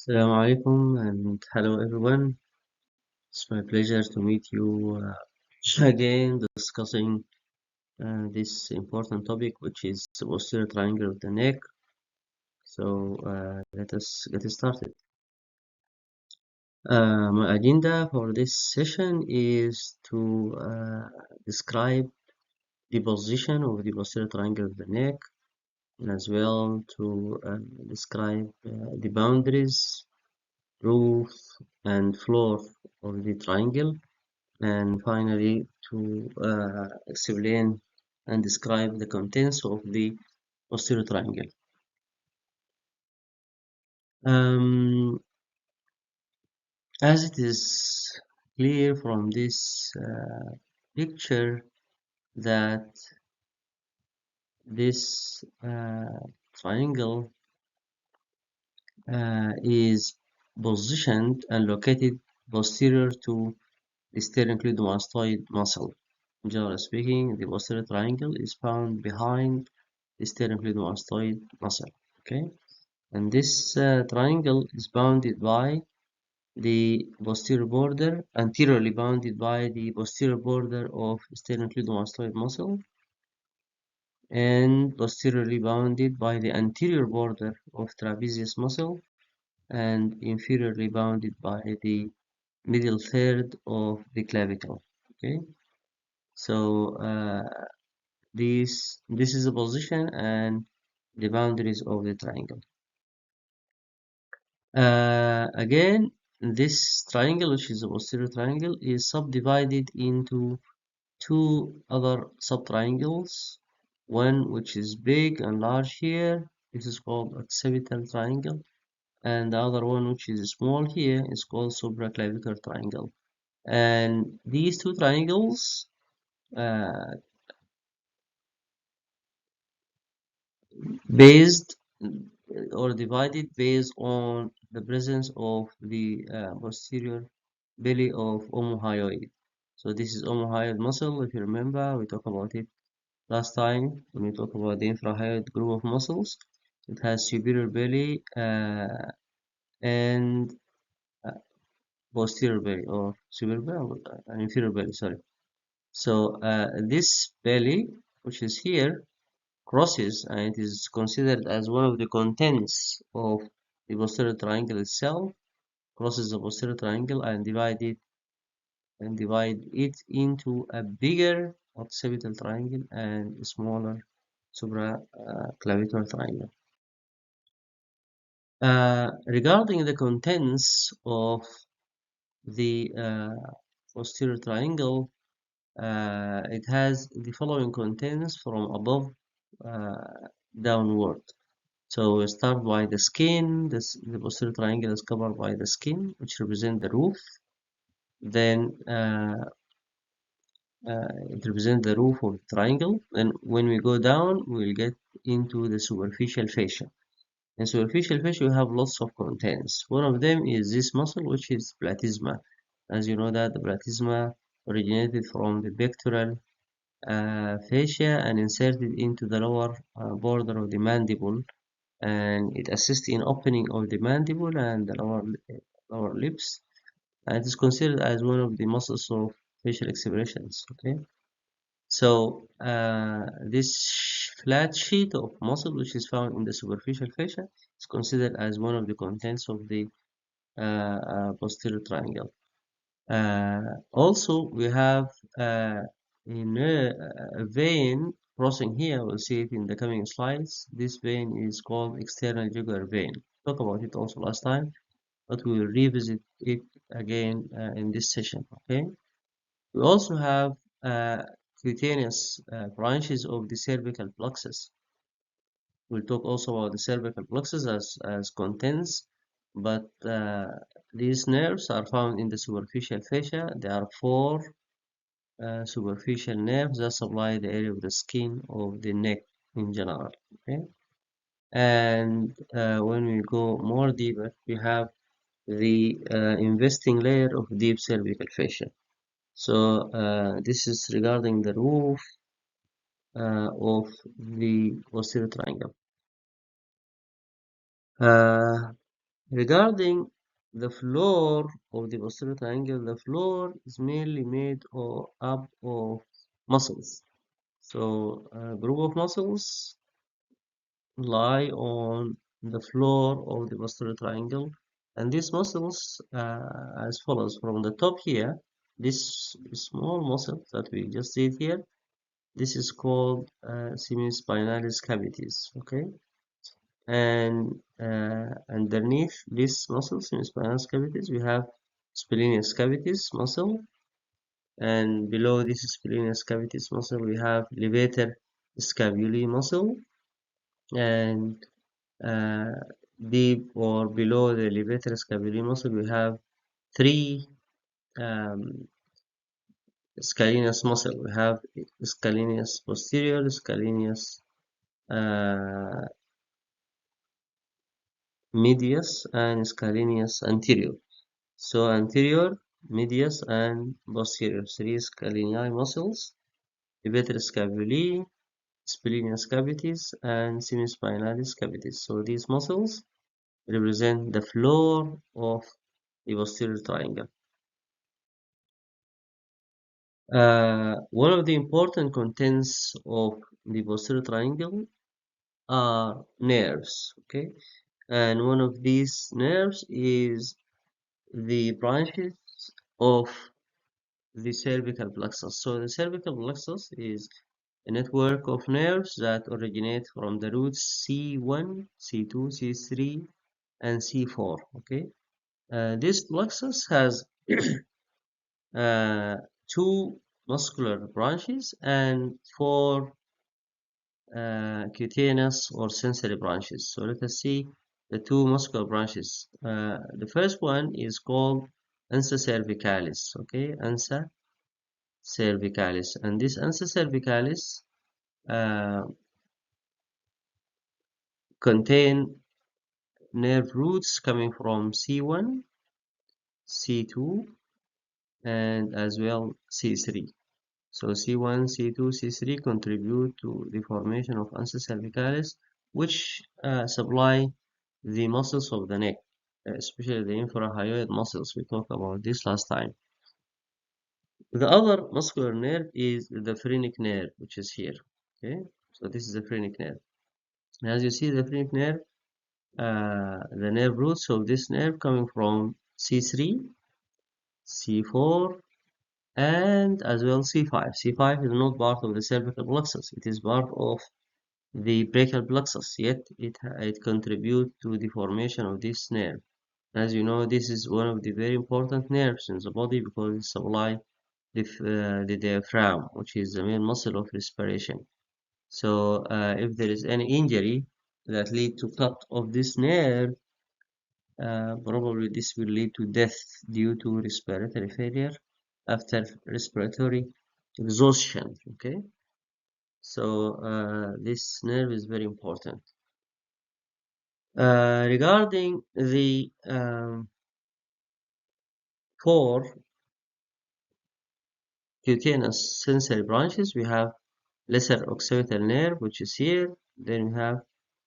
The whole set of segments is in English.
Assalamu alaikum and hello everyone. It's my pleasure to meet you again discussing this important topic, which is the posterior triangle of the neck. So let us get started. My agenda for this session is to describe the position of the posterior triangle of the neck, and as well to describe the boundaries, roof, and floor of the triangle. And finally to explain and describe the contents of the posterior triangle. Um, as it is clear from this picture that this triangle is positioned and located posterior to the sternocleidomastoid muscle. Generally speaking, the posterior triangle is found behind the sternocleidomastoid muscle. Okay, and this triangle is bounded by the posterior border, anteriorly bounded by the posterior border of sternocleidomastoid muscle, and posteriorly bounded by the anterior border of trapezius muscle, and inferiorly bounded by the middle third of the clavicle. Okay, so this is the position and the boundaries of the triangle. Again, this triangle, which is a posterior triangle, is subdivided into two other subtriangles. One which is big and large here, this is called occipital triangle, and the other one which is small here is called supraclavicular triangle. And these two triangles uh, based or divided based on the presence of the posterior belly of omohyoid. So this is omohyoid muscle. If you remember, we talked about it last time when we talked about the infrahyoid group of muscles. It has superior belly and uh, posterior belly, or superior belly and inferior belly. Sorry. So this belly, which is here, crosses, and it is considered as one of the contents of the posterior triangle itself, crosses the posterior triangle and divide it into a bigger occipital triangle and a smaller supraclavicular triangle. Regarding the contents of the posterior triangle, it has the following contents from above downward. So we start by the skin. The posterior triangle is covered by the skin, which represent the roof. Then it represents the roof of the triangle. Then when we go down, we'll get into the superficial fascia. In superficial fascia, we have lots of contents. One of them is this muscle, which is platysma. As you know that the platysma originated from the pectoral fascia and inserted into the lower border of the mandible, and it assists in opening of the mandible and the lower lips, and it is considered as one of the muscles of facial expressions. Okay, so this flat sheet of muscle, which is found in the superficial fascia, is considered as one of the contents of the posterior triangle. Also, we have a vein crossing here. We'll see it in the coming slides. This vein is called external jugular vein. Talk about it also last time, but we will revisit it again in this session. Okay. We also have cutaneous branches of the cervical plexus. We'll talk also about the cervical plexus as contents, but these nerves are found in the superficial fascia. There are four superficial nerves that supply the area of the skin of the neck in general. Okay, and when we go more deeper, we have the investing layer of deep cervical fascia. So this is regarding the roof of the posterior triangle. Regarding the floor of the posterior triangle, the floor is mainly made up of muscles. So a group of muscles lie on the floor of the posterior triangle, and these muscles as follows. From the top here, this small muscle that we just did here, this is called semispinalis cavities, okay? And underneath this muscle, semispinalis cavities, we have splenius cavities muscle, and below this splenius cavities muscle, we have levator scapulae muscle, and uh, deep or below the levator scapulae muscle, we have three um, scalenus muscle. We have scalenus posterior, scalenus uh, medius, and scalenus anterior. So anterior, medius, and posterior, three scaleni muscles, levator scapulae, splenius cavities, and semispinalis cavities. So these muscles represent the floor of the posterior triangle. One of the important contents of the posterior triangle are nerves, okay? And one of these nerves is the branches of the cervical plexus. So the cervical plexus is a network of nerves that originate from the roots C1, C2, C3, and C4, okay? This plexus has uh, two muscular branches and four cutaneous or sensory branches. So let us see the two muscular branches. The first one is called ansa cervicalis, okay, ansa cervicalis, and this ansa cervicalis uh, contain nerve roots coming from C1, C2, and as well C3. So C1, C2, C3 contribute to the formation of ansa cervicalis, which supply the muscles of the neck, especially the infrahyoid muscles. We talked about this last time. The other muscular nerve is the phrenic nerve, which is here. Okay, so this is the phrenic nerve. As you see, the phrenic nerve, the nerve roots of this nerve coming from C3, C4, and as well C5. C5 is not part of the cervical plexus; it is part of the brachial plexus. Yet it contributes to the formation of this nerve. As you know, this is one of the very important nerves in the body because it supplies the diaphragm, which is the main muscle of respiration. So, if there is any injury that lead to cut of this nerve, probably this will lead to death due to respiratory failure after respiratory exhaustion. Okay, so this nerve is very important. Regarding the four cutaneous sensory branches, we have lesser occipital nerve, which is here. Then we have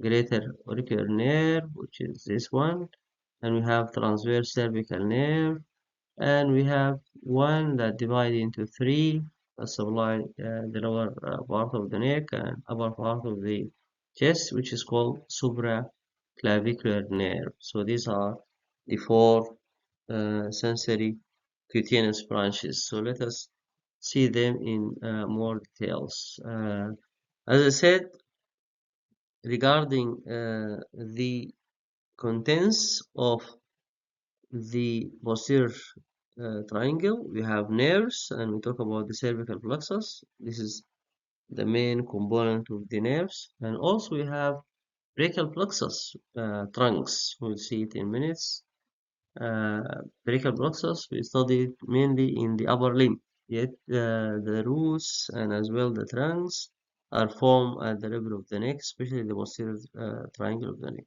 greater auricular nerve, which is this one. And we have transverse cervical nerve. And we have one that divided into three that supply the lower part of the neck and upper part of the chest, which is called supraclavicular nerve. So these are the four sensory cutaneous branches. So let us see them in more details. As I said, regarding the contents of the posterior triangle, we have nerves, and we talk about the cervical plexus. This is the main component of the nerves, and also we have brachial plexus trunks. We'll see it in minutes. Brachial plexus we studied mainly in the upper limb, yet the roots and as well the trunks are formed at the level of the neck, especially the posterior triangle of the neck.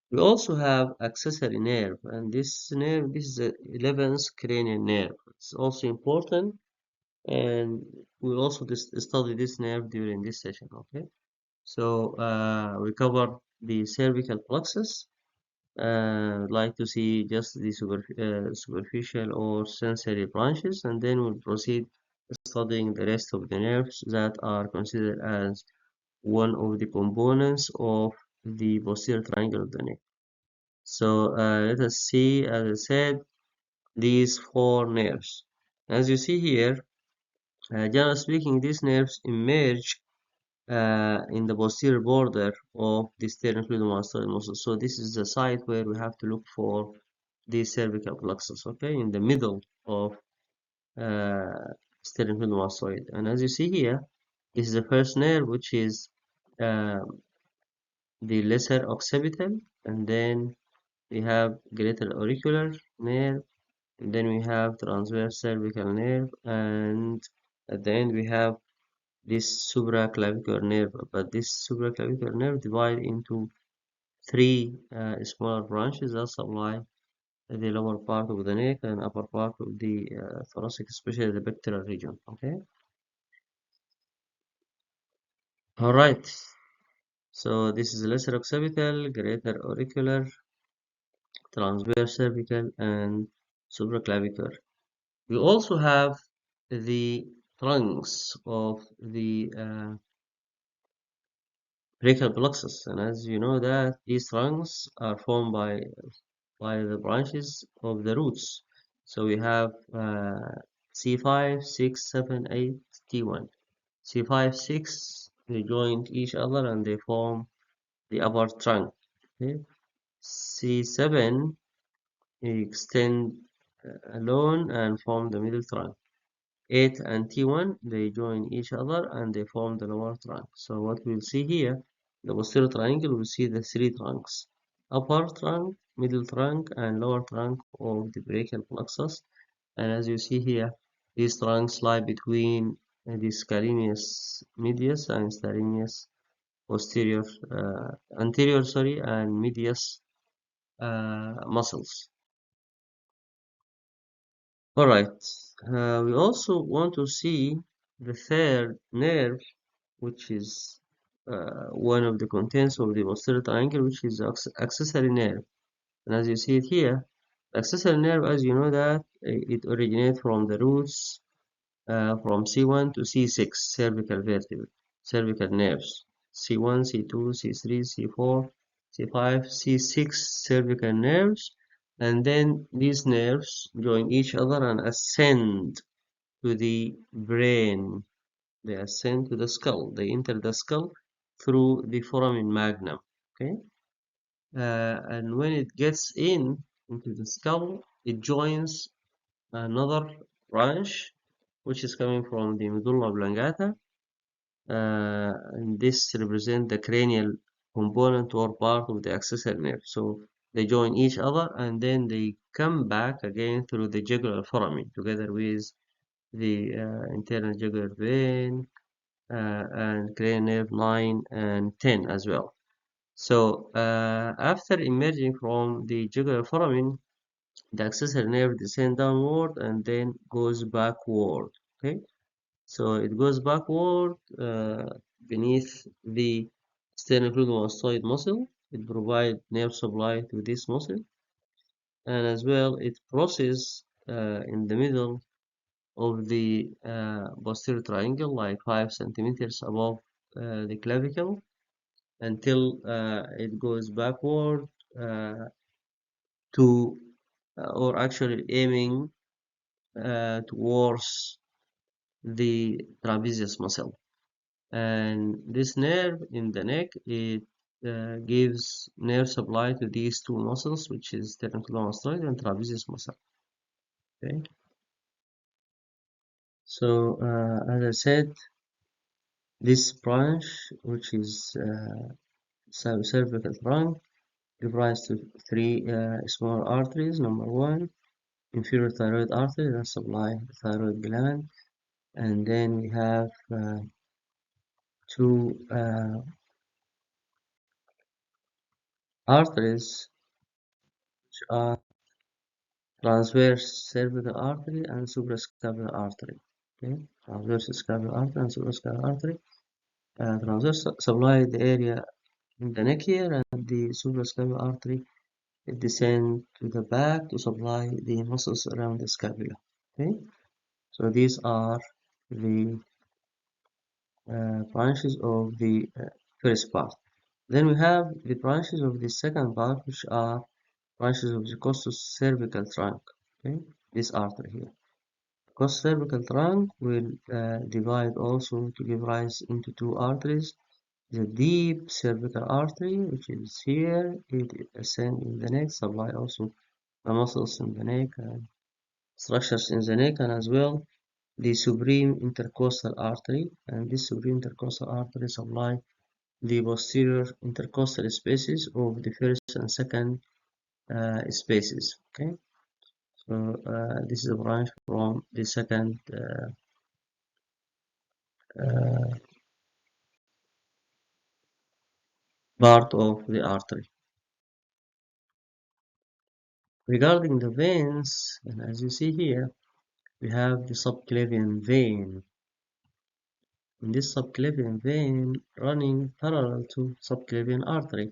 We also have accessory nerve, and this nerve, this is the 11th cranial nerve. It's also important, and we'll also study this nerve during this session, okay? So we cover the cervical plexus, like to see just the superficial or sensory branches, and then we'll proceed studying the rest of the nerves that are considered as one of the components of the posterior triangle of the neck. So let us see, as I said, these four nerves. As you see here, generally speaking, these nerves emerge in the posterior border of the sternocleidomastoid muscle. So this is the site where we have to look for the cervical plexus, okay, in the middle of sternocleidomastoid. And as you see here, this is the first nerve, which is uh, the lesser occipital, and then we have greater auricular nerve, and then we have transverse cervical nerve, and at the end we have this supraclavicular nerve. But this supraclavicular nerve divided into three smaller branches that supply the lower part of the neck and upper part of the thoracic, especially the pectoral region. Okay. All right. So this is lesser occipital, greater auricular, transverse cervical, and supraclavicular. We also have the trunks of the brachial plexus, and as you know that these trunks are formed by the branches of the roots. So we have C5, 6, 7, 8, T1. C5, 6, they join each other and they form the upper trunk. Okay. C7 extend alone and form the middle trunk. 8 and T1, they join each other and they form the lower trunk. So what we'll see here, the posterior triangle, we'll see the three trunks. Upper trunk, middle trunk, and lower trunk of the brachial plexus. And as you see here, these trunks lie between the scalenus medius and scalenus posterior, anterior, sorry, and medius muscles. All right. We also want to see the third nerve, which is one of the contents of the posterior triangle, which is the accessory nerve. And as you see it here, the accessory nerve, as you know that, it originates from the roots from C1 to C6 cervical vertebrae, cervical nerves. C1, C2, C3, C4, C5, C6 cervical nerves. And then these nerves join each other and ascend to the brain. They ascend to the skull. They enter the skull through the foramen magnum. Okay, and when it gets into the skull, it joins another branch, which is coming from the medulla oblongata, and this represents the cranial component or part of the accessory nerve. So they join each other and then they come back again through the jugular foramen together with the internal jugular vein and cranial nerve 9 and 10 as well. So after emerging from the jugular foramen, the accessory nerve descends downward and then goes backward. Okay, so it goes backward beneath the sternocleidomastoid muscle. It provides nerve supply to this muscle, and as well it crosses in the middle of the posterior triangle, like 5 centimeters above the clavicle, until it goes backward to, or actually aiming towards the trapezius muscle. And this nerve in the neck, it gives nerve supply to these two muscles, which is sternocleidomastoid and trapezius muscle. Okay. So as I said, this branch, which is cervical trunk, gives rise to three small arteries. Number one, inferior thyroid artery that supply the thyroid gland, and then we have two arteries which are transverse cervical artery and suprascapular artery. Okay, transverse scapular artery and suprascapular artery. Transverse supply the area in the neck here, and the suprascapular artery it descends to the back to supply the muscles around the scapula. Okay, so these are the branches of the first part. Then we have the branches of the second part, which are branches of the cervical trunk. Okay, this artery here. Cervical trunk will divide also to give rise into two arteries. The deep cervical artery, which is here, it ascends in the neck, supply also the muscles in the neck and structures in the neck, and as well the supreme intercostal artery. And this supreme intercostal artery supply the posterior intercostal spaces of the first and second spaces. Okay, so this is a branch from the second uh, part of the artery. Regarding the veins, and as you see here, we have the subclavian vein. In this subclavian vein running parallel to subclavian artery,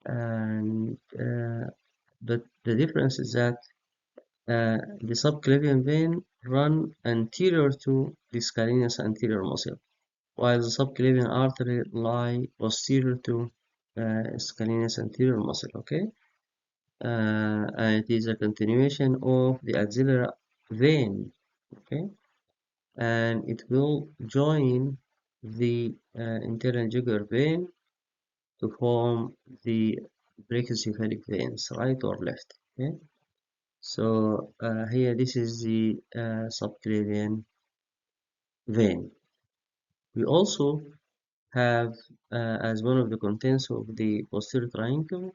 and but the difference is that the subclavian vein run anterior to the scalenus anterior muscle, while the subclavian artery lie posterior to scalenus anterior muscle. Okay, and it is a continuation of the axillary vein. Okay, and it will join the internal jugular vein to form the brachiocephalic veins, right or left. Okay, so here this is the subclavian vein. We also have, as one of the contents of the posterior triangle,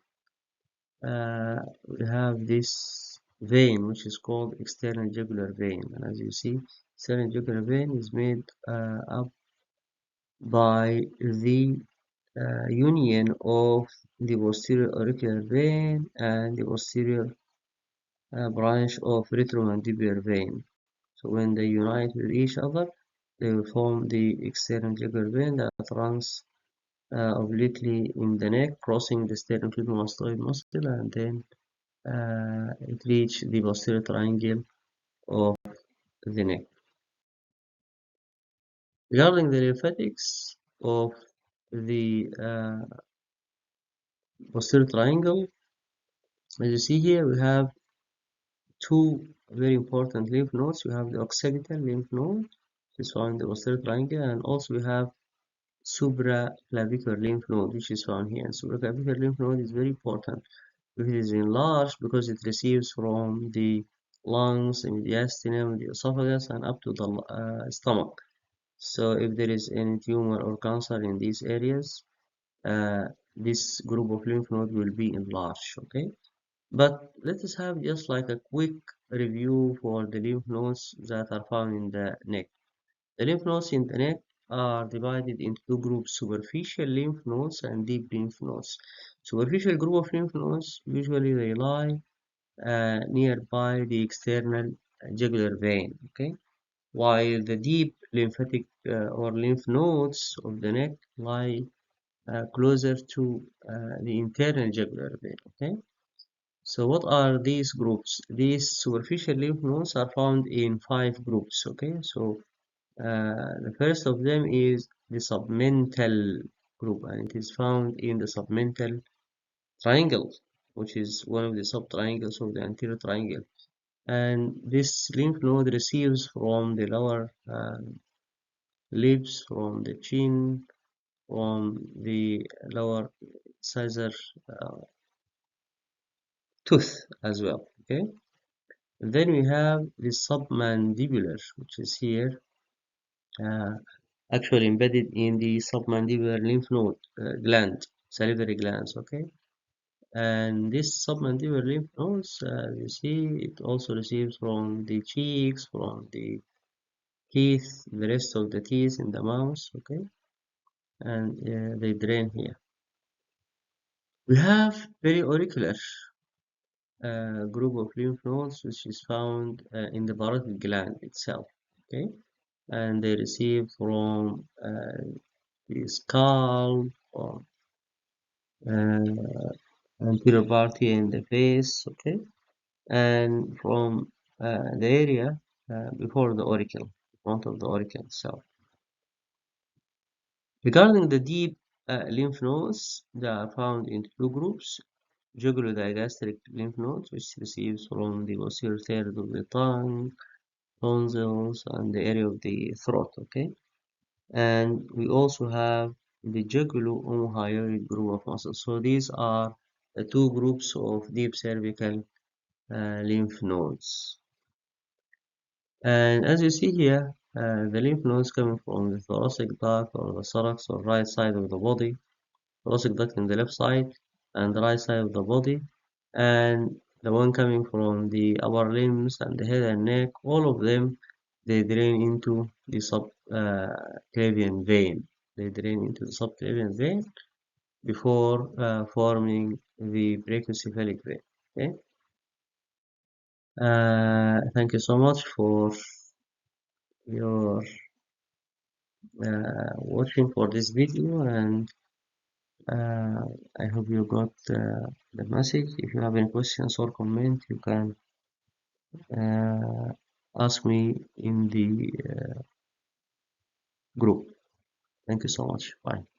we have this vein which is called external jugular vein, and as you see, external jugular vein is made up by the union of the posterior auricular vein and the posterior branch of retromandibular vein. So when they unite with each other, they will form the external jugular vein that runs obliquely in the neck, crossing the sternocleidomastoid muscle, and then it reaches the posterior triangle of the neck. Regarding the lymphatics of the posterior triangle, as you see here, we have two very important lymph nodes. We have the occipital lymph node, which is found in the posterior triangle, and also we have supraclavicular lymph node, which is found here. And supraclavicular lymph node is very important. It is enlarged because it receives from the lungs, the mediastinum, the esophagus, and up to the stomach. So if there is any tumor or cancer in these areas, this group of lymph node will be enlarged. Okay, but let us have just like a quick review for the lymph nodes that are found in the neck. The lymph nodes in the neck are divided into two groups: superficial lymph nodes and deep lymph nodes. Superficial group of lymph nodes usually they lie nearby the external jugular vein. Okay, while the deep lymphatic or lymph nodes of the neck lie closer to the internal jugular vein. Okay, so what are these groups? These superficial lymph nodes are found in 5 groups. Okay, so the first of them is the submental group, and it is found in the submental triangle, which is one of the subtriangles of the anterior triangle. And this lymph node receives from the lower lips, from the chin, from the lower incisor tooth as well. Okay. And then we have the submandibular, which is here, uh, actually embedded in the submandibular lymph node gland, salivary glands. Okay. And this submandibular lymph nodes, you see, it also receives from the cheeks, from the teeth, the rest of the teeth in the mouth. Okay, and they drain here. We have periauricular group of lymph nodes which is found in the parotid gland itself. Okay, and they receive from the skull, from anterior part here in the face, okay, and from the area before the auricle, in front of the auricle itself. Regarding the deep lymph nodes, they are found in two groups: jugular-digastric lymph nodes, which receives from the posterior third of the tongue, tonsils, and the area of the throat, okay? And we also have the jugulo-omohyoid group of muscles. So these are the two groups of deep cervical lymph nodes. And as you see here, the lymph nodes coming from the thoracic duct or the thorax or right side of the body, thoracic duct in the left side and the right side of the body, and the one coming from the upper limbs and the head and neck, all of them, they drain into the subclavian vein. They drain into the subclavian vein before forming the brachiocephalic vein. Okay. Thank you so much for your watching for this video, and uh, I hope you got the message. If you have any questions or comment, you can uh, ask me in the group. Thank you so much. Bye.